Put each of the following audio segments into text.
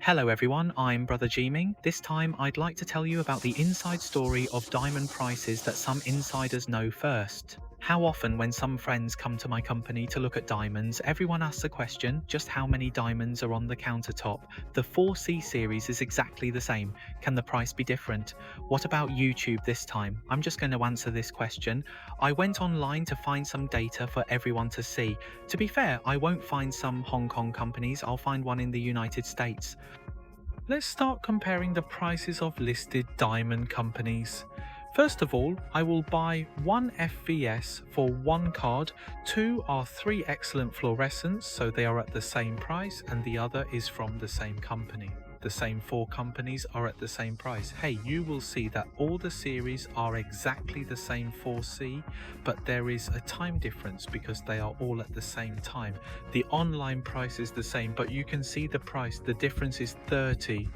Hello everyone, I'm Brother Jiming. This time I'd like to tell you about the inside story of diamond prices that some insiders know first. How often when some friends come to my company to look at diamonds, everyone asks the question, just how many diamonds are on the countertop? The 4C series is exactly the same. Can the price be different? What about YouTube this time? I'm just going to answer this question. I went online to find some data for everyone to see. To be fair, I won't find some Hong Kong companies, I'll find one in the United States. Let's start comparing the prices of listed diamond companies. First of all, I will buy one FVS for one card, two are three excellent fluorescents, so they are at the same price, and the other is from the same company. The same four companies are at the same price. Hey, you will see that all the series are exactly the same 4C, but there is a time difference because they are all at the same time. The online price is the same, but you can see the price, the difference is 30.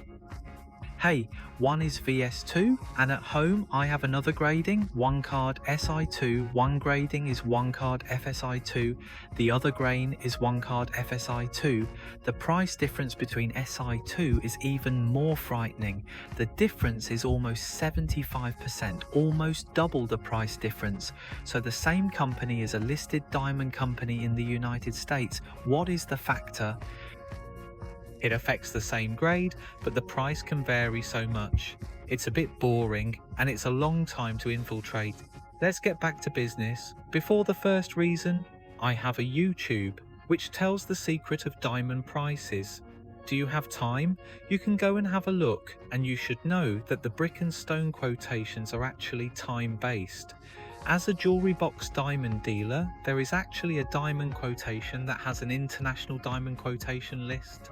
Hey, one is VS2, and at home I have another grading, one card SI2, one grading is one card FSI2, the other grain is one card FSI2. The price difference between SI2 is even more frightening. The difference is almost 75%, almost double the price difference. So the same company is a listed diamond company in the United States. What is the factor? It affects the same grade, but the price can vary so much. It's a bit boring, and it's a long time to infiltrate. Let's get back to business. Before the first reason, I have a YouTube, which tells the secret of diamond prices. Do you have time? You can go and have a look, and you should know that the brick and stone quotations are actually time-based. As a jewelry box diamond dealer, there is actually a diamond quotation that has an international diamond quotation list.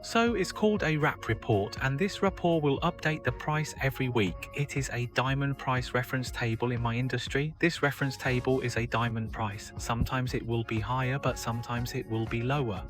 So it's called a wrap report, and this report will update the price every week. It is a diamond price reference table in my industry. This reference table is a diamond price. Sometimes it will be higher, but sometimes it will be lower.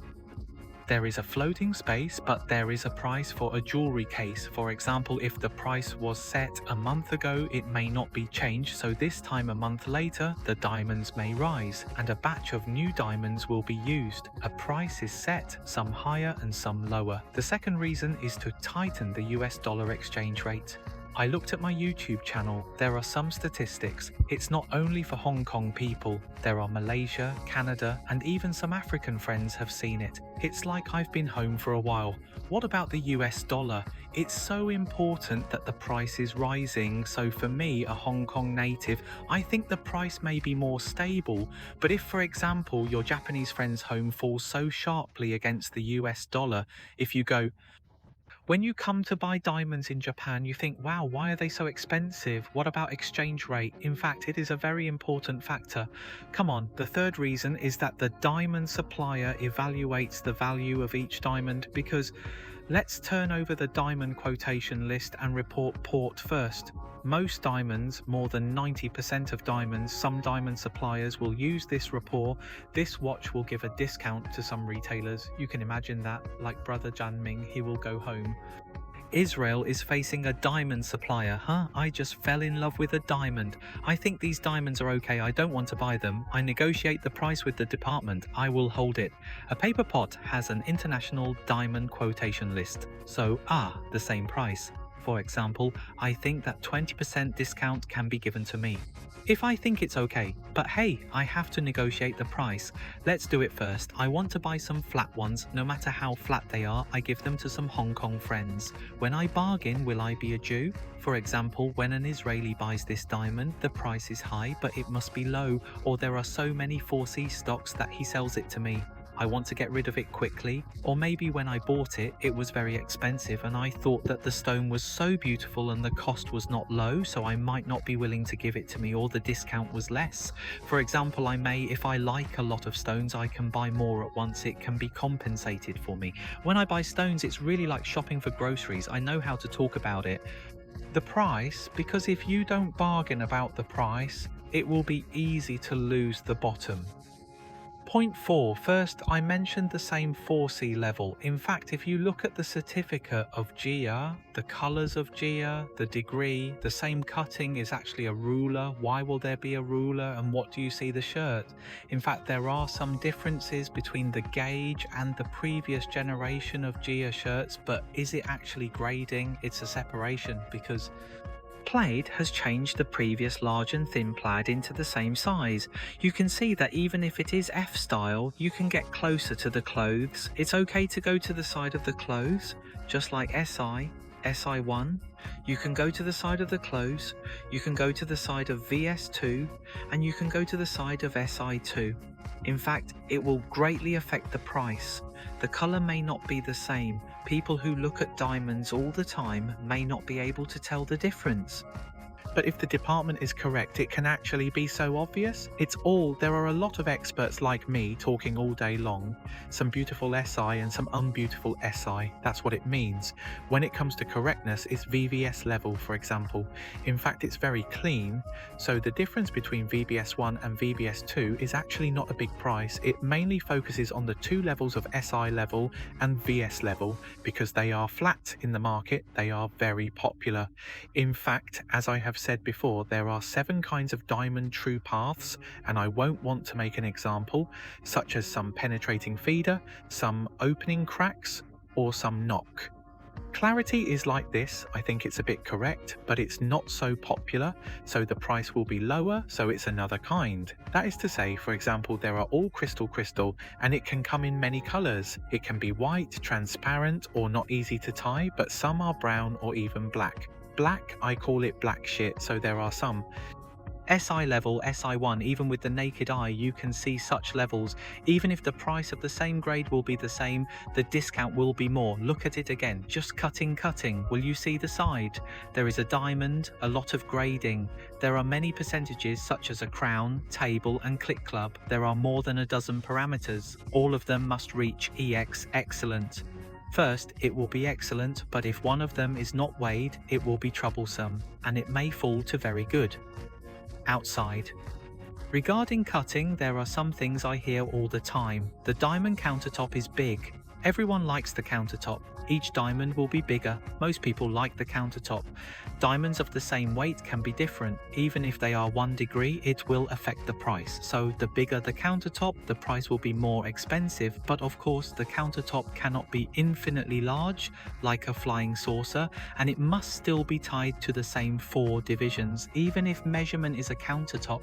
There is a floating space, but there is a price for a jewelry case. For example, if the price was set a month ago, it may not be changed, so this time a month later, the diamonds may rise, and a batch of new diamonds will be used. A price is set, some higher and some lower. The second reason is to tighten the US dollar exchange rate. I looked at my YouTube channel. There are some statistics. It's not only for Hong Kong people. There are Malaysia, Canada, and even some African friends have seen it. It's like I've been home for a while. What about the US dollar? It's so important that the price is rising, so for me, a Hong Kong native, I think the price may be more stable. But if, for example, your Japanese friend's home falls so sharply against the US dollar, if you go, when you come to buy diamonds in Japan, you think, wow, why are they so expensive? What about exchange rate? In fact, it is a very important factor. Come on, the third reason is that the diamond supplier evaluates the value of each diamond, because let's turn over the diamond quotation list and report port first. Most diamonds, more than 90% of diamonds, some diamond suppliers will use this rapport. This watch will give a discount to some retailers. You can imagine that, like Brother Janming, he will go home. Israel is facing a diamond supplier. I just fell in love with a diamond. I think these diamonds are okay, I don't want to buy them. I negotiate the price with the department. I will hold it. A paper pot has an international diamond quotation list. So, the same price. For example, I think that 20% discount can be given to me. If I think it's okay, but hey, I have to negotiate the price. Let's do it first. I want to buy some flat ones. No matter how flat they are, I give them to some Hong Kong friends. When I bargain, will I be a Jew? For example, when an Israeli buys this diamond, the price is high, but it must be low, or there are so many 4C stocks that he sells it to me. I want to get rid of it quickly, or maybe when I bought it, it was very expensive and I thought that the stone was so beautiful and the cost was not low, so I might not be willing to give it to me, or the discount was less. For example, I may, if I like a lot of stones, I can buy more at once. It can be compensated for me. When I buy stones, it's really like shopping for groceries. I know how to talk about it. The price, because if you don't bargain about the price, it will be easy to lose the bottom. Point 4. First, I mentioned the same 4C level. In fact, if you look at the certificate of GIA, the colors of GIA, the degree, the same cutting is actually a ruler. Why will there be a ruler, and what do you see the shirt? In fact, there are some differences between the gauge and the previous generation of GIA shirts, but is it actually grading? It's a separation because plaid has changed the previous large and thin plaid into the same size. You can see that even if it is F style, you can get closer to the clothes. It's okay to go to the side of the clothes, just like SI, SI1. You can go to the side of the clothes, you can go to the side of VS2, and you can go to the side of SI2. In fact, it will greatly affect the price. The color may not be the same. People who look at diamonds all the time may not be able to tell the difference. But if the department is correct, it can actually be so obvious. There are a lot of experts like me talking all day long. Some beautiful SI and some unbeautiful SI. That's what it means. When it comes to correctness, it's VVS level, for example. In fact, it's very clean. So the difference between VBS1 and VBS2 is actually not a big price. It mainly focuses on the two levels of SI level and VS level because they are flat in the market. They are very popular. In fact, as I have said before, there are 7 kinds of diamond true paths, and I won't want to make an example, such as some penetrating feeder, some opening cracks, or some knock. Clarity is like this. I think it's a bit correct, but it's not so popular, so the price will be lower, so it's another kind. That is to say, for example, there are all crystal, and it can come in many colors. It can be white, transparent, or not easy to tie, but some are brown or even black. Black, I call it black shit, so there are some. SI level, SI1, even with the naked eye, you can see such levels. Even if the price of the same grade will be the same, the discount will be more. Look at it again, just cutting. Will you see the side? There is a diamond, a lot of grading. There are many percentages such as a crown, table and click club. There are more than a dozen parameters. All of them must reach EX excellent. First, it will be excellent, but if one of them is not weighed, it will be troublesome, and it may fall to very good. Outside. Regarding cutting, there are some things I hear all the time. The diamond countertop is big. Everyone likes the countertop. Each diamond will be bigger. Most people like the countertop. Diamonds of the same weight can be different. Even if they are 1 degree, it will affect the price. So the bigger the countertop, the price will be more expensive. But of course, the countertop cannot be infinitely large, like a flying saucer, and it must still be tied to the same 4 divisions, even if measurement is a countertop.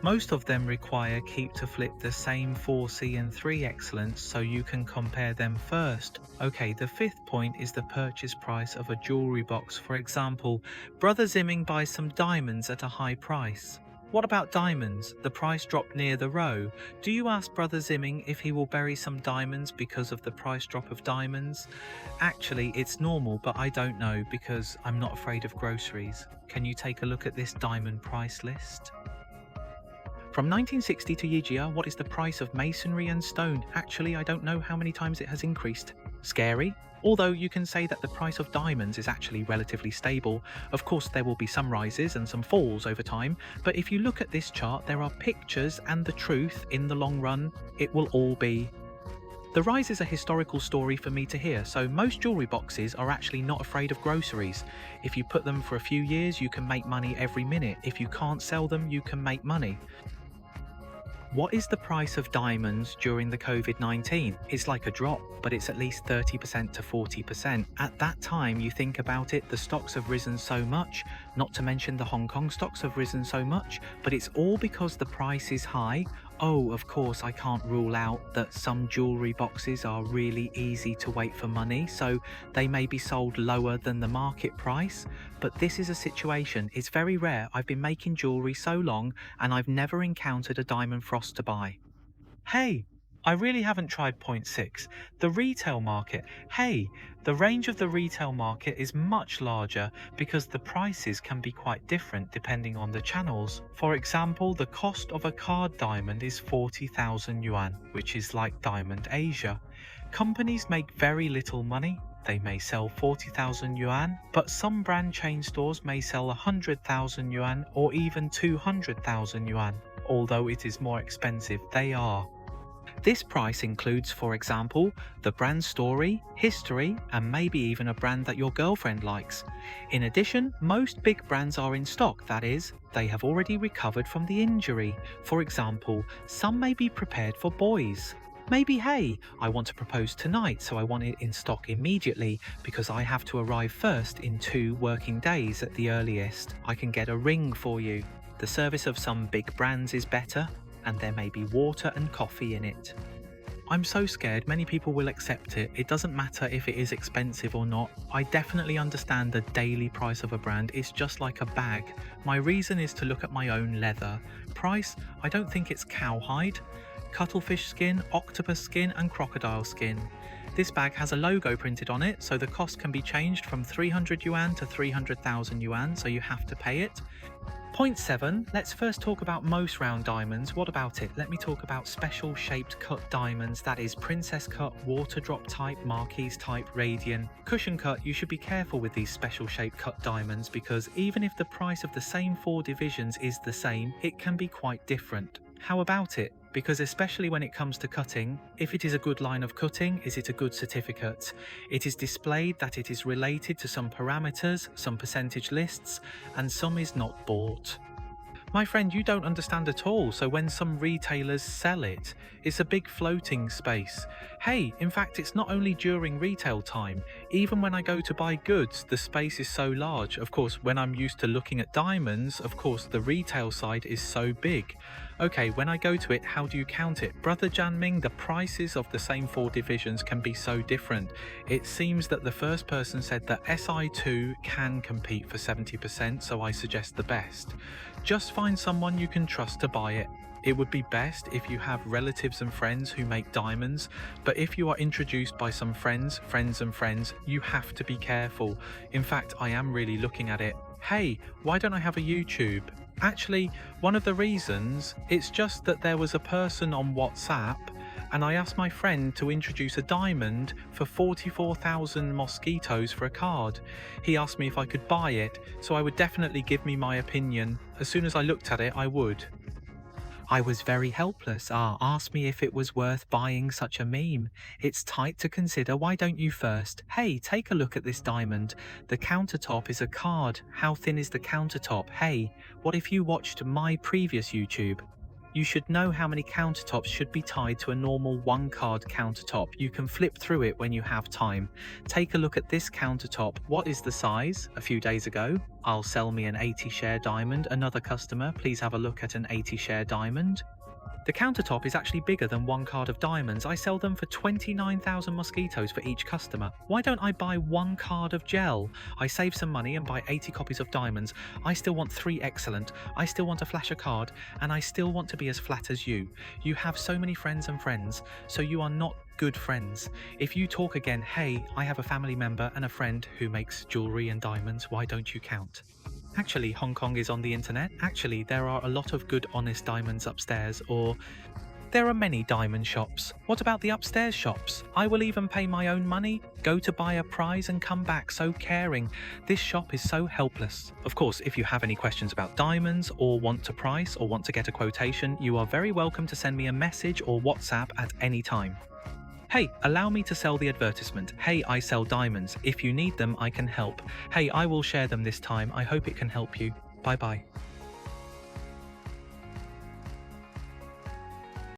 Most of them require keep to flip the same 4C and 3 excellence, so you can compare them first. Okay, the 5th point is the purchase price of a jewelry box. For example, Brother Zimming buys some diamonds at a high price. What about diamonds? The price dropped near the row. Do you ask Brother Zimming if he will bury some diamonds because of the price drop of diamonds? Actually, it's normal, but I don't know because I'm not afraid of groceries. Can you take a look at this diamond price list? From 1960 to GIA, what is the price of masonry and stone? Actually, I don't know how many times it has increased. Scary? Although you can say that the price of diamonds is actually relatively stable. Of course, there will be some rises and some falls over time, but if you look at this chart, there are pictures and the truth in the long run, it will all be. The rise is a historical story for me to hear, so most jewelry boxes are actually not afraid of groceries. If you put them for a few years, you can make money every minute. If you can't sell them, you can make money. What is the price of diamonds during the COVID-19? It's like a drop, but it's at least 30% to 40%. At that time, you think about it, the stocks have risen so much, not to mention the Hong Kong stocks have risen so much, but it's all because the price is high. Oh, of course, I can't rule out that some jewelry boxes are really easy to wait for money, so they may be sold lower than the market price. But this is a situation, it's very rare. I've been making jewelry so long and I've never encountered a diamond frost to buy. Hey, I really haven't tried point 6. The retail market. Hey, the range of the retail market is much larger because the prices can be quite different depending on the channels. For example, the cost of a card diamond is 40,000 yuan, which is like DiamondAsia. Companies make very little money. They may sell 40,000 yuan, but some brand chain stores may sell 100,000 yuan or even 200,000 yuan. Although it is more expensive, they are. This price includes, for example, the brand story, history, and maybe even a brand that your girlfriend likes. In addition, most big brands are in stock, that is, they have already recovered from the injury. For example, some may be prepared for boys. Maybe, hey, I want to propose tonight, so I want it in stock immediately because I have to arrive first in 2 working days at the earliest. I can get a ring for you. The service of some big brands is better, and there may be water and coffee in it. I'm so scared many people will accept it. It doesn't matter if it is expensive or not. I definitely understand the daily price of a brand. It's just like a bag. My reason is to look at my own leather. Price, I don't think it's cowhide, cuttlefish skin, octopus skin, and crocodile skin. This bag has a logo printed on it, so the cost can be changed from 300 yuan to 300,000 yuan, so you have to pay it. Point 7, let's first talk about most round diamonds. What about it? Let me talk about special shaped cut diamonds, that is princess cut, water drop type, marquise type, radian. Cushion cut, you should be careful with these special shaped cut diamonds because even if the price of the same 4 divisions is the same, it can be quite different. How about it? Because especially when it comes to cutting, if it is a good line of cutting, is it a good certificate? It is displayed that it is related to some parameters, some percentage lists, and some is not bought. My friend, you don't understand at all, so when some retailers sell it, it's a big floating space. Hey, in fact, it's not only during retail time. Even when I go to buy goods, the space is so large. Of course, when I'm used to looking at diamonds, of course, the retail side is so big. Okay, when I go to it, how do you count it? Brother Janming, the prices of the same 4 divisions can be so different. It seems that the first person said that SI2 can compete for 70%, so I suggest the best. Just find someone you can trust to buy it. It would be best if you have relatives and friends who make diamonds, but if you are introduced by some friends, you have to be careful. In fact, I am really looking at it. Hey, why don't I have a YouTube? Actually, one of the reasons, it's just that there was a person on WhatsApp and I asked my friend to introduce a diamond for 44,000 mosquitoes for a card. He asked me if I could buy it, so I would definitely give me my opinion. As soon as I looked at it, I would. I was very helpless. Asked me if it was worth buying such a meme. It's tight to consider. Why don't you first? Hey, take a look at this diamond. The countertop is a card. How thin is the countertop? Hey, what if you watched my previous YouTube? You should know how many countertops should be tied to a normal 1-card countertop. You can flip through it when you have time. Take a look at this countertop. What is the size? A few days ago, I'll sell me an 80-share diamond. Another customer, please have a look at an 80-share diamond. The countertop is actually bigger than 1 card of diamonds. I sell them for 29,000 mosquitoes for each customer. Why don't I buy 1 card of gel? I save some money and buy 80 copies of diamonds. I still want 3 excellent. I still want to flash a card, and I still want to be as flat as you. You have so many friends, so you are not good friends. If you talk again, hey, I have a family member and a friend who makes jewelry and diamonds, why don't you count? Actually, Hong Kong is on the internet. Actually, there are a lot of good, honest diamonds upstairs, or there are many diamond shops. What about the upstairs shops? I will even pay my own money, go to buy a prize and come back so caring. This shop is so helpless. Of course, if you have any questions about diamonds or want to price or want to get a quotation, you are very welcome to send me a message or WhatsApp at any time. Hey, allow me to sell the advertisement. Hey, I sell diamonds. If you need them, I can help. Hey, I will share them this time. I hope it can help you. Bye bye.